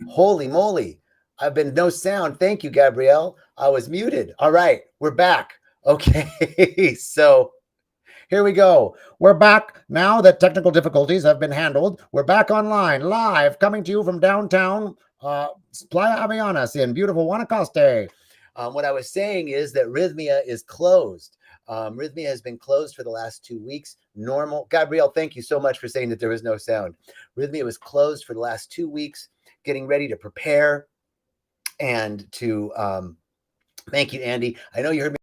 Holy moly. I've been no sound. Thank you, Gabrielle. I was muted. All right, we're back. Okay, so here we go. We're back now that technical difficulties have been handled. We're back online, live, coming to you from downtown Playa Avianas in beautiful Guanacaste. What I was saying is that Rythmia is closed. Rythmia has been closed for the last 2 weeks. Normal. Gabrielle, thank you so much for saying that there was no sound. Rythmia was closed for the last 2 weeks, getting ready to prepare and to thank you, Andy. I know you heard me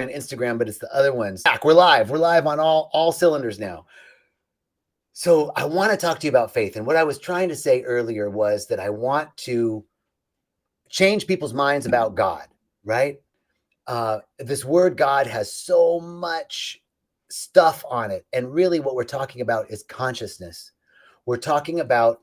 on Instagram, but it's the other ones. Back, we're live. We're live on all cylinders now. So I want to talk to you about faith. And what I was trying to say earlier was that I want to change people's minds about God, right? This word God has so much stuff on it. And really what we're talking about is consciousness. We're talking about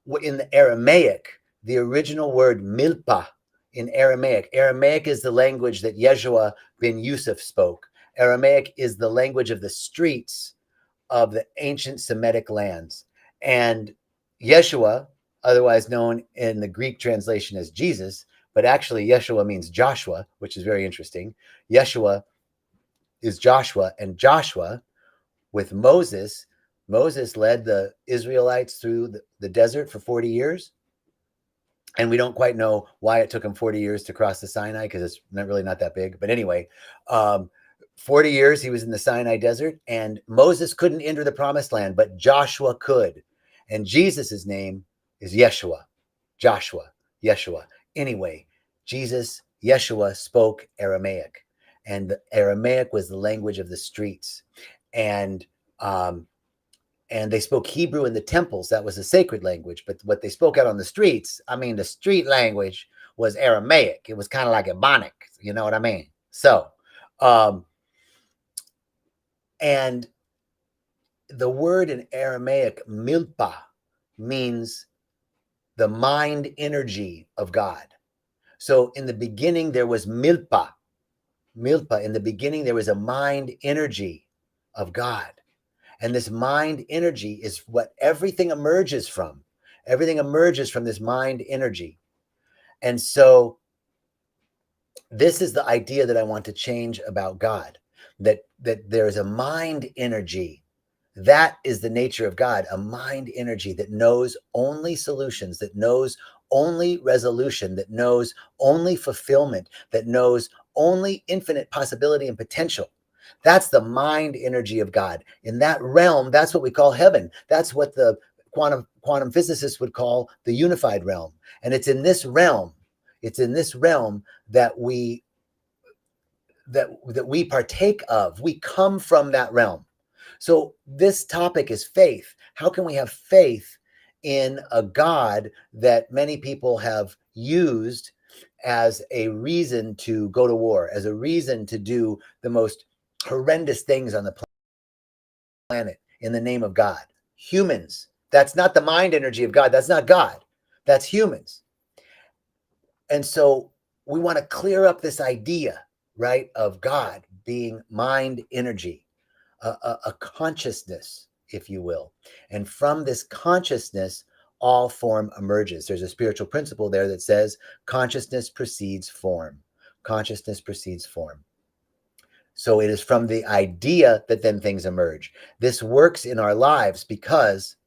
what in the Aramaic, the original word milpa in Aramaic. Aramaic is the language that Yeshua ben Yusuf spoke. Aramaic is the language of the streets of the ancient Semitic lands. And Yeshua, otherwise known in the Greek translation as Jesus, but actually Yeshua means Joshua, which is very interesting. Yeshua is Joshua, and Joshua with Moses, Moses led the Israelites through the desert for 40 years. And we don't quite know why it took him 40 years to cross the Sinai, because it's not that big. But anyway, 40 years he was in the Sinai desert, and Moses couldn't enter the promised land, but Joshua could. And Jesus's name is Yeshua. Joshua, Yeshua. Anyway, Yeshua spoke Aramaic, and the Aramaic was the language of the streets. And they spoke Hebrew in the temples. That was a sacred language. But what they spoke out on the streets, I mean, the street language was Aramaic. It was kind of like Ebonic. You know what I mean? So, and the word in Aramaic, milpa, means the mind energy of God. So in the beginning, there was milpa. Milpa. In the beginning, there was a mind energy of God. And this mind energy is what everything emerges from. Everything emerges from this mind energy. And so this is the idea that I want to change about God, that there is a mind energy. That is the nature of God, a mind energy that knows only solutions, that knows only resolution, that knows only fulfillment, that knows only infinite possibility and potential. That's the mind energy of God. In that realm, that's what we call heaven. That's what the quantum physicists would call the unified realm. And it's in this realm, that we partake of. We come from that realm. So this topic is faith. How can we have faith in a God that many people have used as a reason to go to war, as a reason to do the most horrendous things on the planet in the name of God? Humans. That's not the mind energy of God. That's not God. That's humans. And so we want to clear up this idea, right, of God being mind energy, a consciousness, if you will. And from this consciousness, all form emerges. There's a spiritual principle there that says consciousness precedes form. Consciousness precedes form. So it is from the idea that then things emerge. This works in our lives because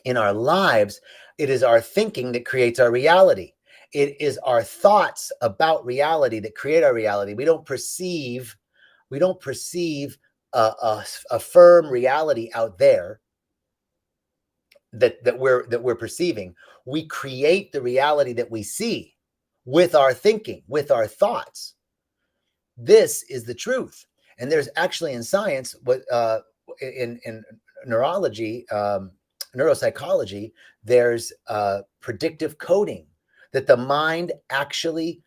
in our lives, it is our thinking that creates our reality. It is our thoughts about reality that create our reality. We don't perceive a firm reality out there that we're perceiving. We create the reality that we see with our thinking, with our thoughts. This is the truth. And there's actually in science, in neurology, neuropsychology, there's predictive coding, that the mind actually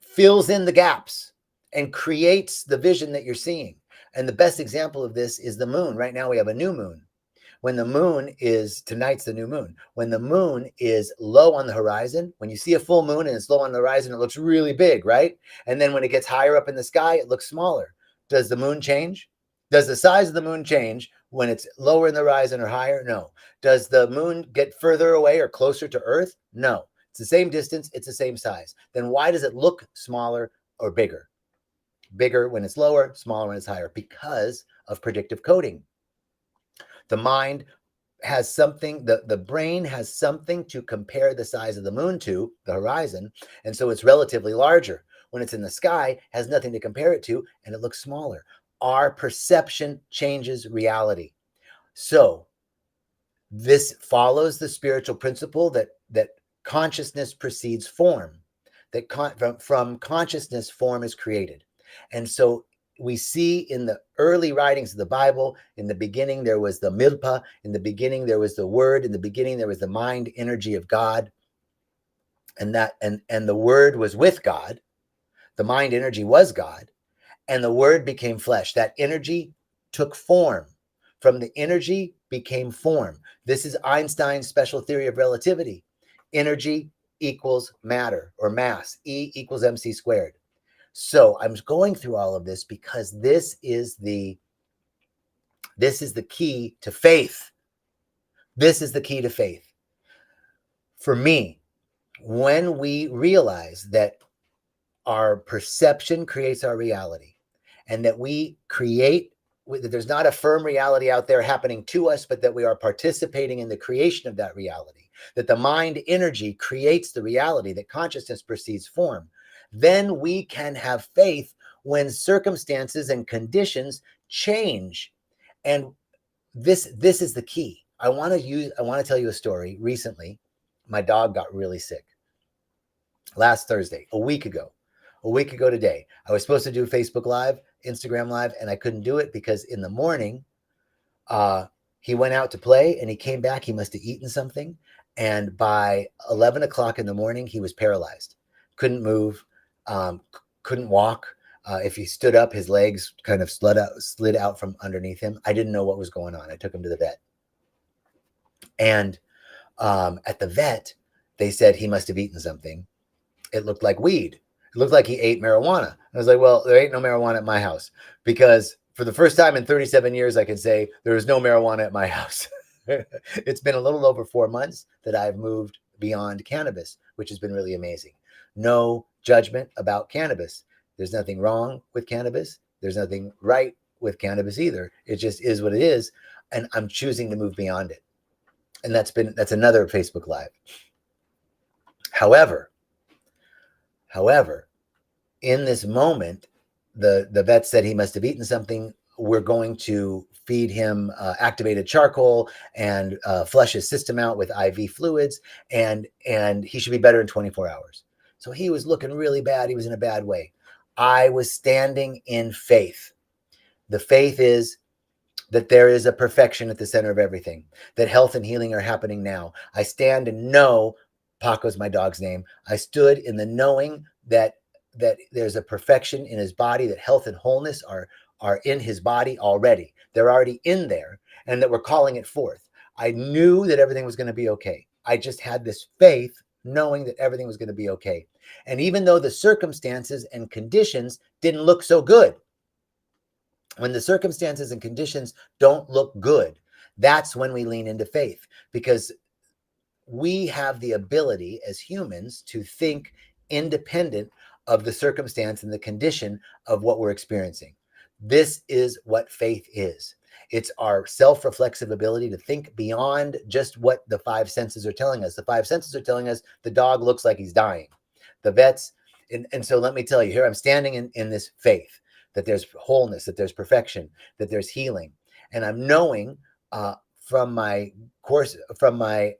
fills in the gaps and creates the vision that you're seeing. And the best example of this is the moon. Right now we have a new moon. When the moon is, tonight's the new moon. When the moon is low on the horizon, when you see a full moon and it's low on the horizon, it looks really big, right? And then when it gets higher up in the sky, it looks smaller. Does the moon change? Does the size of the moon change when it's lower in the horizon or higher? No. Does the moon get further away or closer to Earth? No. It's the same distance. It's the same size. Then why does it look smaller or bigger? Bigger when it's lower, smaller when it's higher, because of predictive coding. The mind has something, the brain has something to compare the size of the moon to, the horizon, and so it's relatively larger. When it's in the sky, has nothing to compare it to, and it looks smaller. Our perception changes reality. So this follows the spiritual principle that consciousness precedes form, that from consciousness form is created. And so we see in the early writings of the Bible, in the beginning there was the milpa, in the beginning there was the word, in the beginning there was the mind energy of God, and the word was with God. The mind energy was God, and the word became flesh. That energy took form. From the energy became form. This is Einstein's special theory of relativity. Energy equals matter or mass. E equals mc squared. So I'm going through all of this because this is the key to faith. This is the key to faith. For me, when we realize that our perception creates our reality, and that we create, that there's not a firm reality out there happening to us, but that we are participating in the creation of that reality, that the mind energy creates the reality, that consciousness precedes form, then we can have faith when circumstances and conditions change. And this is the key. I want to tell you a story. Recently, my dog got really sick. Last Thursday, a week ago today, I was supposed to do Facebook Live, Instagram Live, and I couldn't do it because in the morning, he went out to play and he came back. He must have eaten something. And by 11 o'clock in the morning, he was paralyzed, couldn't move, couldn't walk. If he stood up, his legs kind of slid out from underneath him. I didn't know what was going on. I took him to the vet. And at the vet, they said he must have eaten something. It looked like weed. It looked like he ate marijuana. I was like, well, there ain't no marijuana at my house, because for the first time in 37 years, I can say there is no marijuana at my house. It's been a little over 4 months that I've moved beyond cannabis, which has been really amazing. No judgment about cannabis. There's nothing wrong with cannabis. There's nothing right with cannabis either. It just is what it is. And I'm choosing to move beyond it. And that's another Facebook Live. However, in this moment, the vet said he must have eaten something. We're going to feed him activated charcoal and flush his system out with IV fluids, and he should be better in 24 hours. So he was looking really bad. He was in a bad way. I was standing in faith. The faith is that there is a perfection at the center of everything, that health and healing are happening now. I stand and know, Paco's my dog's name. I stood in the knowing that there's a perfection in his body, that health and wholeness are in his body already. They're already in there, and that we're calling it forth. I knew that everything was going to be okay. I just had this faith knowing that everything was going to be okay. And even though the circumstances and conditions didn't look so good, when the circumstances and conditions don't look good, that's when we lean into faith, because we have the ability as humans to think independent of the circumstance and the condition of what we're experiencing. This is what faith is. It's our self-reflexive ability to think beyond just what the five senses are telling us. The five senses are telling us the dog looks like he's dying. The vets, and so let me tell you, here I'm standing in this faith that there's wholeness, that there's perfection, that there's healing. And I'm knowing from my course, from my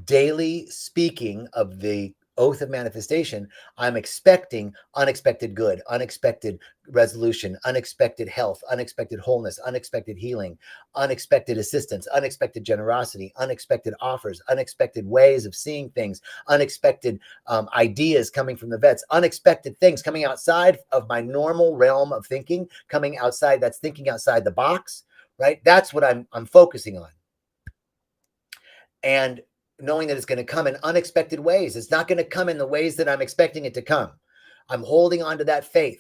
daily speaking of the oath of manifestation, I'm expecting unexpected good, unexpected resolution, unexpected health, unexpected wholeness, unexpected healing, unexpected assistance, unexpected generosity, unexpected offers, unexpected ways of seeing things, unexpected ideas coming from the vets, unexpected things coming outside of my normal realm of thinking, coming outside. That's thinking outside the box, right? That's what I'm focusing on. And knowing that it's going to come in unexpected ways. It's not going to come in the ways that I'm expecting it to come. I'm holding on to that faith.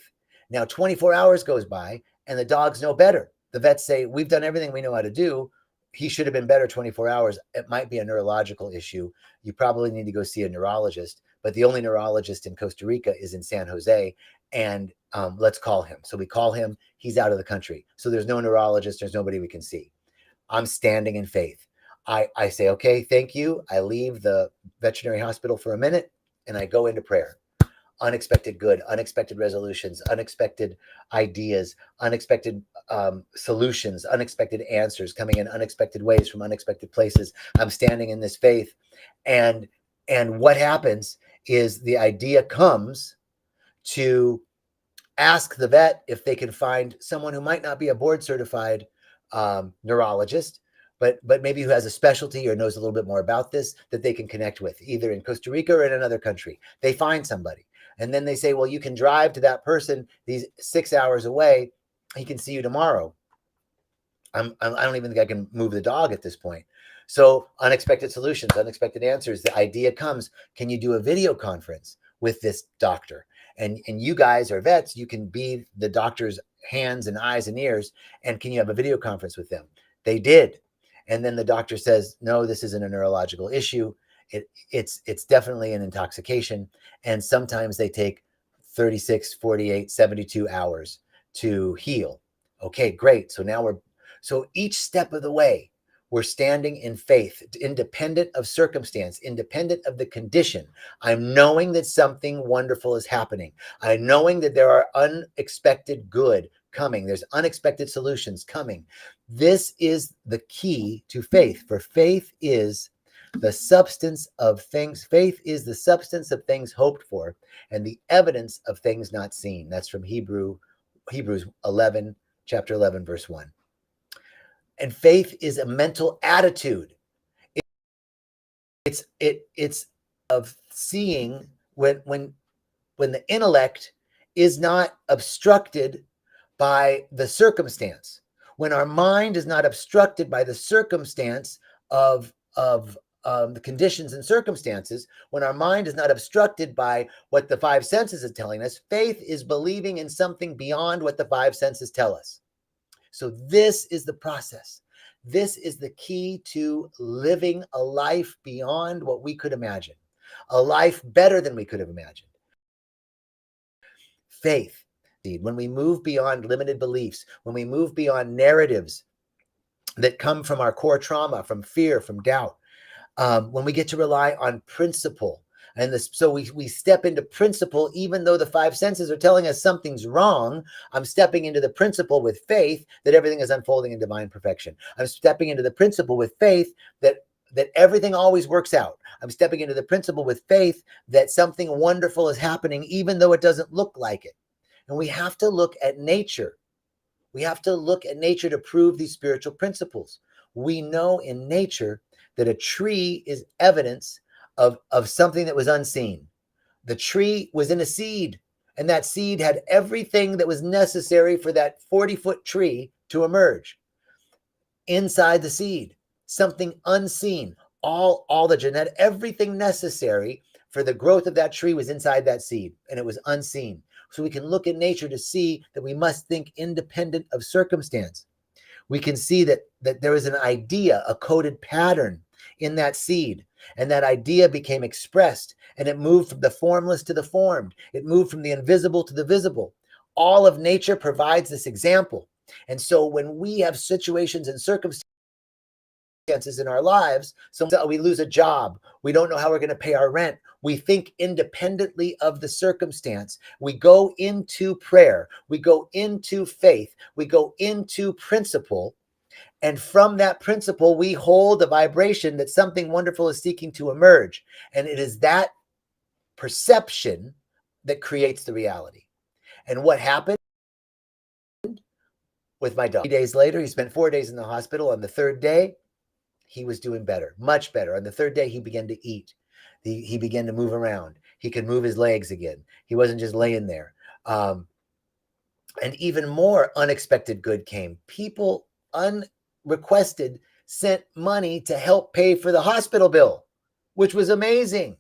Now, 24 hours goes by, and the dogs know better. The vets say, we've done everything we know how to do. He should have been better 24 hours. It might be a neurological issue. You probably need to go see a neurologist, but the only neurologist in Costa Rica is in San Jose. And let's call him. So we call him, he's out of the country. So there's no neurologist, there's nobody we can see. I'm standing in faith. I say, okay, thank you. I leave the veterinary hospital for a minute and I go into prayer. Unexpected good, unexpected resolutions, unexpected ideas, unexpected solutions, unexpected answers coming in unexpected ways from unexpected places. I'm standing in this faith. And what happens is the idea comes to ask the vet if they can find someone who might not be a board certified neurologist, but maybe who has a specialty or knows a little bit more about this that they can connect with, either in Costa Rica or in another country. They find somebody. And then they say, well, you can drive to that person. These 6 hours away. He can see you tomorrow. I don't even think I can move the dog at this point. So unexpected solutions, unexpected answers. The idea comes, can you do a video conference with this doctor? And you guys are vets. You can be the doctor's hands and eyes and ears. And can you have a video conference with them? They did. And then the doctor says, no, this isn't a neurological issue. It's definitely an intoxication. And sometimes they take 36, 48, 72 hours to heal. Okay, great. So each step of the way, we're standing in faith, independent of circumstance, independent of the condition. I'm knowing that something wonderful is happening. I'm knowing that there are unexpected good coming. There's unexpected solutions coming. This is the key to faith, for faith is the substance of things. Faith is the substance of things hoped for and the evidence of things not seen. That's from Hebrews 11, chapter 11, verse 1. And faith is a mental attitude. It's of seeing when the intellect is not obstructed by the circumstance. When our mind is not obstructed by the circumstance of the conditions and circumstances, when our mind is not obstructed by what the five senses are telling us, faith is believing in something beyond what the five senses tell us. So this is the process. This is the key to living a life beyond what we could imagine, a life better than we could have imagined. Faith, when we move beyond limited beliefs, when we move beyond narratives that come from our core trauma, from fear, from doubt, when we get to rely on principle. And so we step into principle, even though the five senses are telling us something's wrong. I'm stepping into the principle with faith that everything is unfolding in divine perfection. I'm stepping into the principle with faith that everything always works out. I'm stepping into the principle with faith that something wonderful is happening, even though it doesn't look like it. And we have to look at nature. We have to look at nature to prove these spiritual principles. We know in nature that a tree is evidence of something that was unseen. The tree was in a seed, and that seed had everything that was necessary for that 40-foot tree to emerge. Inside the seed, something unseen, all the genetic, everything necessary for the growth of that tree was inside that seed, and it was unseen. So we can look at nature to see that we must think independent of circumstance. We can see that there is an idea, a coded pattern in that seed. And that idea became expressed, and it moved from the formless to the formed. It moved from the invisible to the visible. All of nature provides this example. And so when we have situations and circumstances in our lives, so we lose a job, we don't know how we're going to pay our rent, we think independently of the circumstance. We go into prayer, we go into faith, we go into principle. And from that principle, we hold the vibration that something wonderful is seeking to emerge. And it is that perception that creates the reality. And what happened with my dog? 3 days later, he spent 4 days in the hospital. On the third day, he was doing better, much better. On the third day, he began to eat. He began to move around. He could move his legs again. He wasn't just laying there. And even more unexpected good came. People unrequested sent money to help pay for the hospital bill, which was amazing.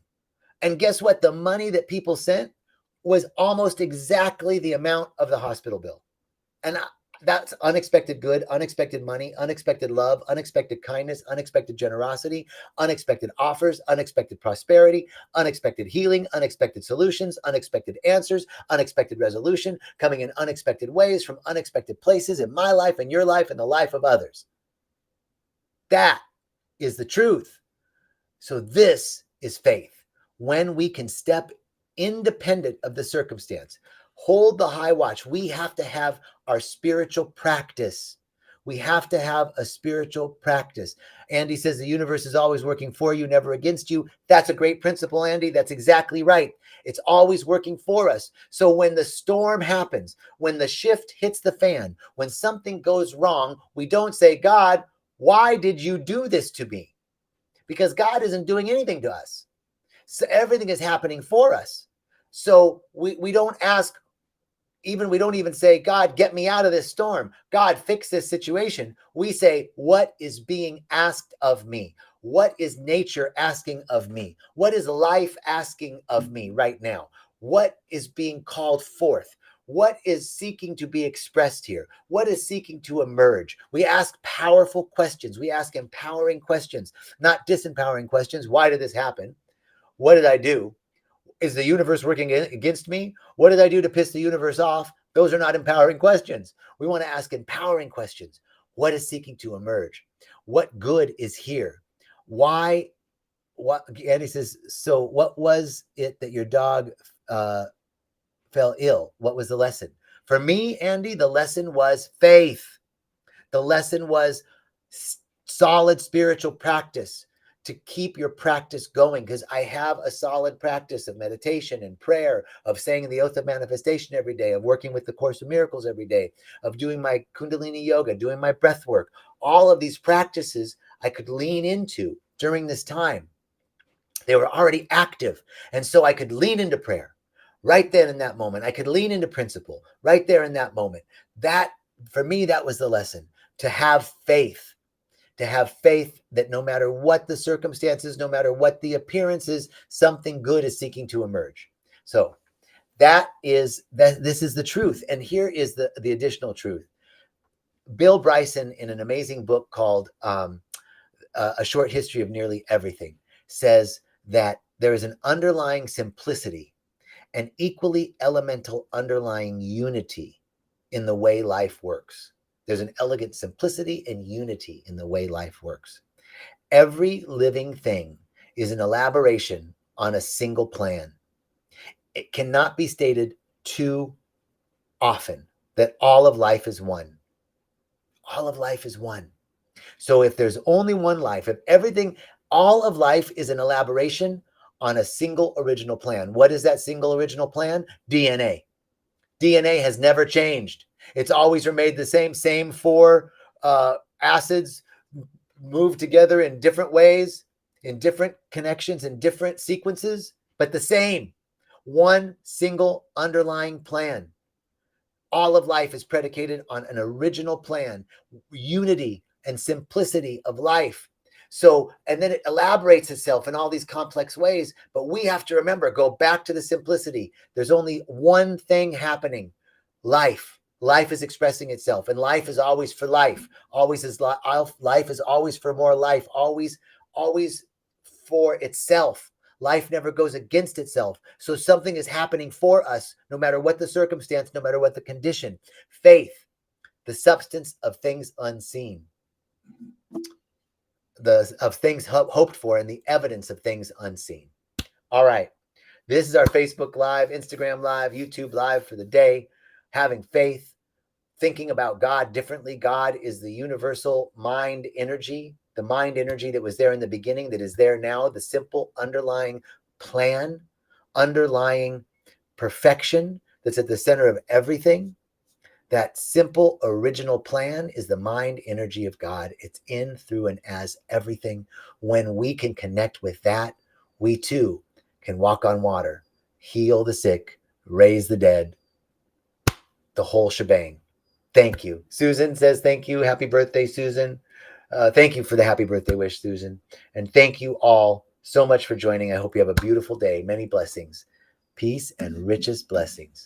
And guess what? The money that people sent was almost exactly the amount of the hospital bill. And That's unexpected good, unexpected money, unexpected love, unexpected kindness, unexpected generosity, unexpected offers, unexpected prosperity, unexpected healing, unexpected solutions, unexpected answers, unexpected resolution, coming in unexpected ways from unexpected places in my life and your life and the life of others. That is the truth. So this is faith. When we can step independent of the circumstance, hold the high watch. We have to have our spiritual practice. We have to have a spiritual practice. Andy says the universe is always working for you, never against you. That's a great principle, Andy. That's exactly right. It's always working for us. So when the storm happens, when the shift hits the fan, when something goes wrong, we don't say, God, why did you do this to me? Because God isn't doing anything to us. So everything is happening for us. So we don't ask, we don't even say, God, get me out of this storm. God, fix this situation. We say, what is being asked of me? What is nature asking of me? What is life asking of me right now? What is being called forth? What is seeking to be expressed here? What is seeking to emerge? We ask powerful questions. We ask empowering questions, not disempowering questions. Why did this happen? What did I do? Is the universe working against me? What did I do to piss the universe off? Those are not empowering questions. We want to ask empowering questions. What is seeking to emerge? What good is here? Why? What? Andy says, so what was it that your dog fell ill? What was the lesson? For me, Andy, the lesson was faith. The lesson was solid spiritual practice, to keep your practice going, because I have a solid practice of meditation and prayer, of saying the oath of manifestation every day, of working with the Course of Miracles every day, of doing my Kundalini yoga, doing my breath work. All of these practices I could lean into during this time. They were already active. And so I could lean into prayer right then in that moment. I could lean into principle right there in that moment. That, for me, that was the lesson, to have faith. To have faith that no matter what the circumstances, no matter what the appearances, something good is seeking to emerge. So this is the truth. And here is the additional truth. Bill Bryson, in an amazing book called A Short History of Nearly Everything, says that there is an underlying simplicity, an equally elemental underlying unity in the way life works. There's an elegant simplicity and unity in the way life works. Every living thing is an elaboration on a single plan. It cannot be stated too often that all of life is one. All of life is one. So if there's only one life, if everything, all of life is an elaboration on a single original plan. What is that single original plan? DNA. DNA has never changed. It's always remained the same four acids move together in different ways, in different connections, in different sequences, but the same. One single underlying plan. All of life is predicated on an original plan, unity and simplicity of life. So, and then it elaborates itself in all these complex ways, but we have to remember, go back to the simplicity. There's only one thing happening: life. Life is expressing itself, and life is always for life. Always is life is always for more life, always for itself. Life never goes against itself. So something is happening for us, no matter what the circumstance, no matter what the condition. Faith, the substance of things unseen, of things hoped for, and the evidence of things unseen. All right. This is our Facebook Live, Instagram Live, YouTube Live for the day. Having faith, thinking about God differently. God is the universal mind energy, the mind energy that was there in the beginning, that is there now, the simple underlying plan, underlying perfection that's at the center of everything. That simple original plan is the mind energy of God. It's in, through, and as everything. When we can connect with that, we too can walk on water, heal the sick, raise the dead, the whole shebang. Thank you. Susan says thank you. Happy birthday, Susan. Thank you for the happy birthday wish, Susan. And thank you all so much for joining. I hope you have a beautiful day. Many blessings. Peace and richest blessings.